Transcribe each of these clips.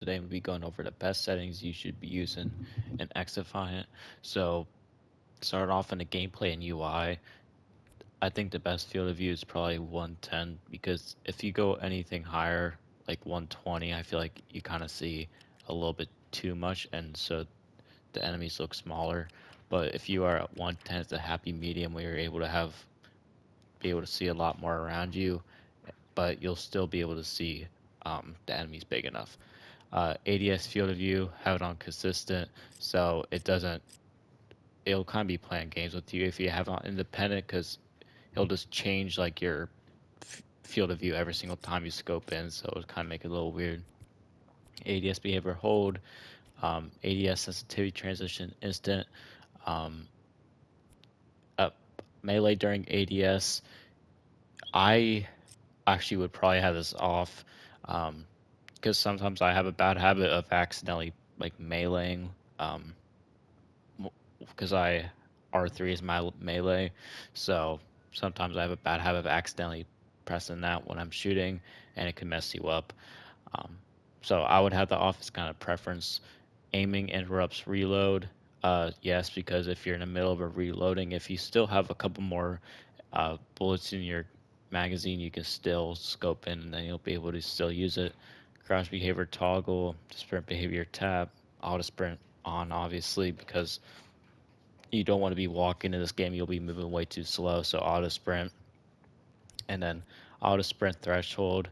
today I'm gonna be going over the best settings you should be using in XDefiant. So start off in the gameplay and UI. I think the best field of view is probably 110 because if you go anything higher, like 120, I feel like you kind of see a little bit too much, and so the enemies look smaller. But if you are at 110, it's a happy medium where you're able to be able to see a lot more around you, but you'll still be able to see the enemies big enough. ADS field of view, have it on consistent, so it'll kind of be playing games with you if you have it on independent, because it'll just change like your field of view every single time you scope in, so it'll kind of make it a little weird. ADS behavior hold, ADS sensitivity transition instant, um, uh, melee during ADS. I actually would probably have this off, because sometimes I have a bad habit of accidentally like meleeing, because I R3 is my melee, so sometimes I have a bad habit of accidentally pressing that when I'm shooting, and it can mess you up. Um, so I would have the office kind of preference. Aiming interrupts reload. Yes, because if you're in the middle of a reloading, if you still have a couple more bullets in your magazine, you can still scope in, and then you'll be able to still use it. Crouch behavior toggle, sprint behavior tab, auto sprint on, obviously, because you don't want to be walking in this game. You'll be moving way too slow. So auto sprint, and then auto sprint threshold.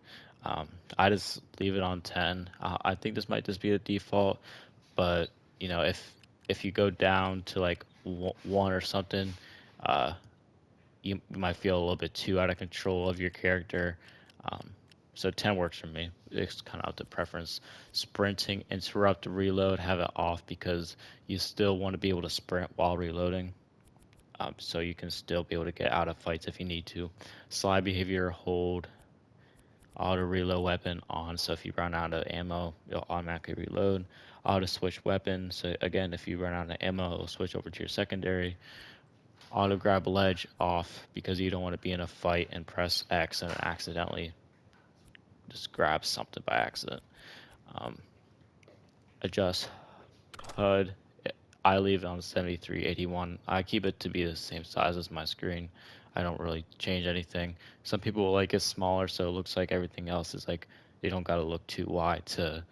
I just leave it on 10. I think this might just be the default, but if you go down to like one or something, uh, you might feel a little bit too out of control of your character. Um, so 10 works for me. It's kind of up to preference. Sprinting, interrupt, reload, have it off because you still want to be able to sprint while reloading. So you can still be able to get out of fights if you need to. Slide behavior, hold, auto reload weapon on. So if you run out of ammo, it'll automatically reload. Auto switch weapon. So again, if you run out of ammo, it'll switch over to your secondary. Auto grab ledge off because you don't want to be in a fight and press X and accidentally just grab something by accident. Um, adjust HUD. I leave it on 7381. I keep it to be the same size as my screen. I don't really change anything. Some people will like it smaller, so it looks like everything else is like they don't gotta look too wide to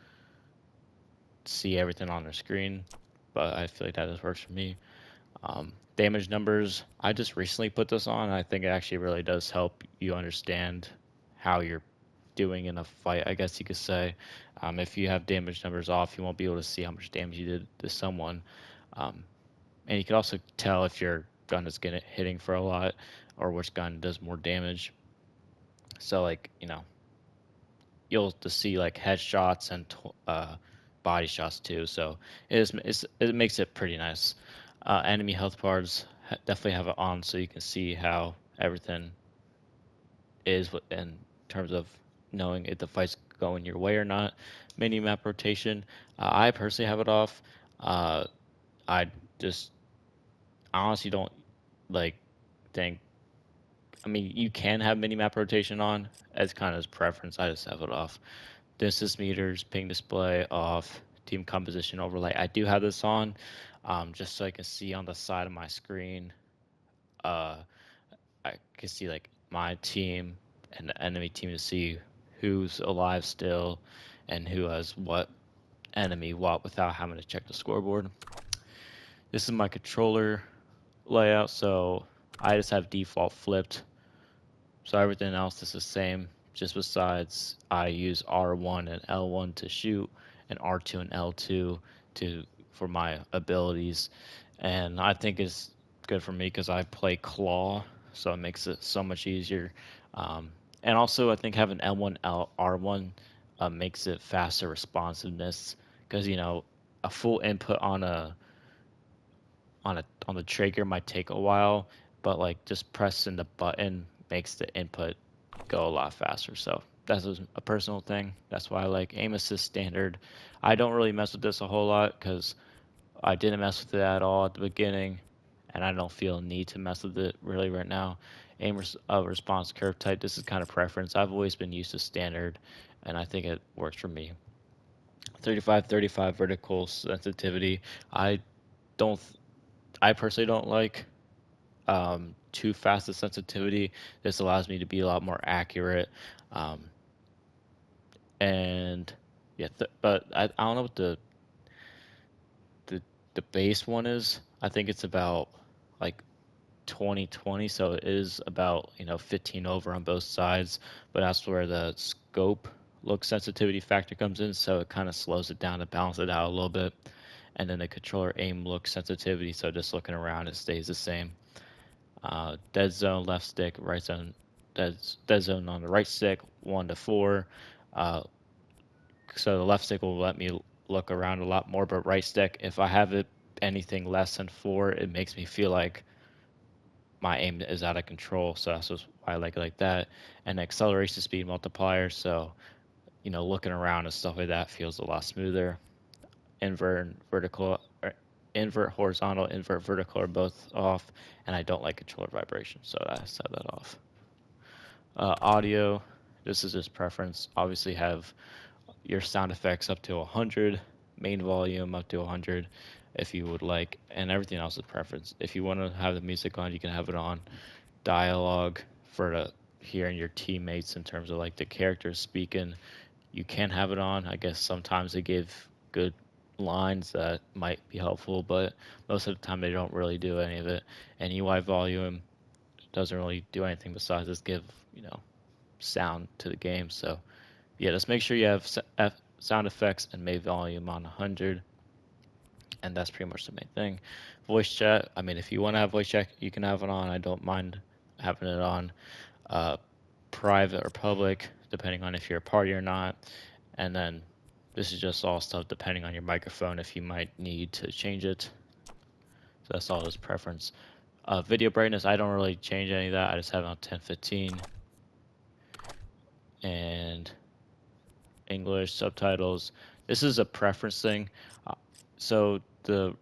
see everything on their screen. But I feel like that just works for me. Damage numbers. I just recently put this on. I think it actually really does help you understand how you're doing in a fight, I guess you could say. If you have damage numbers off, you won't be able to see how much damage you did to someone. Um, and you can also tell if your gun is hitting for a lot or which gun does more damage. So, like, you'll just see like headshots and body shots too. So it makes it pretty nice. Enemy health bars, definitely have it on so you can see how everything is in terms of knowing if the fight's going your way or not. Mini map rotation, I personally have it off. Uh, I just honestly don't like think. I mean, you can have mini map rotation on as kind of preference. I just have it off. Distance meters, ping display off, team composition overlay. I do have this on, just so I can see on the side of my screen. Uh, I can see like my team and the enemy team to see who's alive still and who has what enemy what without having to check the scoreboard. This is my controller layout, so I just have default flipped. So everything else is the same, just besides I use R1 and L1 to shoot and R2 and L2 for my abilities. And I think it's good for me because I play claw, so it makes it so much easier. And also I think having L1 R1 makes it faster responsiveness because a full input on the trigger might take a while, but like just pressing the button makes the input go a lot faster. So that's a personal thing. That's why I like aim assist standard. I don't really mess with this a whole lot because I didn't mess with it at all at the beginning, and I don't feel a need to mess with it really right now. Response curve type. This is kind of preference. I've always been used to standard, and I think it works for me. 35 vertical sensitivity. I don't I personally don't like too fast a sensitivity. This allows me to be a lot more accurate. Um, and yeah, but I don't know what the the base one is. I think it's about like 2020, so it is about 15 over on both sides. But that's where the scope look sensitivity factor comes in, so it kind of slows it down to balance it out a little bit. And then the controller aim look sensitivity, so just looking around, it stays the same. Dead zone left stick, right zone, dead zone on the right stick, 1 to 4. Uh, so the left stick will let me look around a lot more, but right stick, if I have it anything less than 4, it makes me feel like my aim is out of control. So that's just why I like it like that. And acceleration speed multiplier, so looking around and stuff like that feels a lot smoother. Invert and vertical, or invert horizontal, invert vertical are both off, and I don't like controller vibration, so I set that off. Audio, this is just preference. Obviously, have your sound effects up to 100, main volume up to 100 if you would like, and everything else is preference. If you want to have the music on, you can have it on. Dialogue for the hearing your teammates in terms of like the characters speaking, you can have it on. I guess sometimes they give good lines that might be helpful, but most of the time they don't really do any of it. And UI volume doesn't really do anything besides just give, sound to the game. So yeah, just make sure you have sound effects and main volume on 100, and that's pretty much the main thing. Voice chat, I mean, if you want to have voice chat, you can have it on. I don't mind having it on. Uh, Private or public, depending on if you're a party or not. And then this is just all stuff depending on your microphone if you might need to change it. So that's all just preference. Video brightness, I don't really change any of that. I just have it on 1015. And English subtitles. This is a preference thing. So the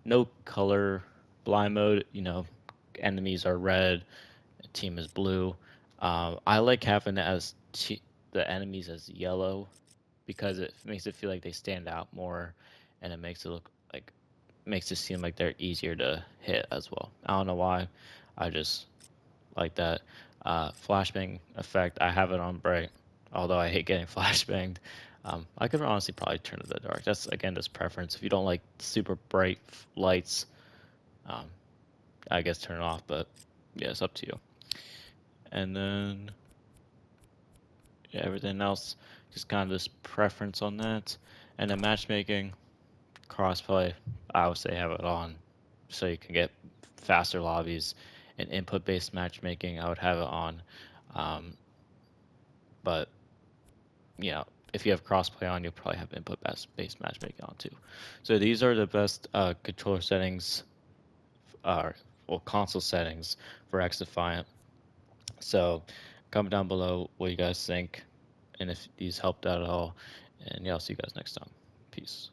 no color blind mode, enemies are red, team is blue. I like having it as the enemies as yellow because it makes it feel like they stand out more, and it makes it look like makes it seem like they're easier to hit as well. I don't know why, I just like that. Flashbang effect, I have it on bright, although I hate getting flashbanged. I could honestly probably turn it to the dark. That's again just preference. If you don't like super bright lights, um, I guess turn it off. But yeah, it's up to you. And then yeah, everything else, just kind of just preference on that. And then matchmaking, crossplay, I would say have it on so you can get faster lobbies. And input-based matchmaking, I would have it on. Um, but if you have crossplay on, you'll probably have input-based matchmaking on too. So these are the best controller settings, console settings for XDefiant. So comment down below what you guys think, and if these helped out at all. And yeah, I'll see you guys next time. Peace.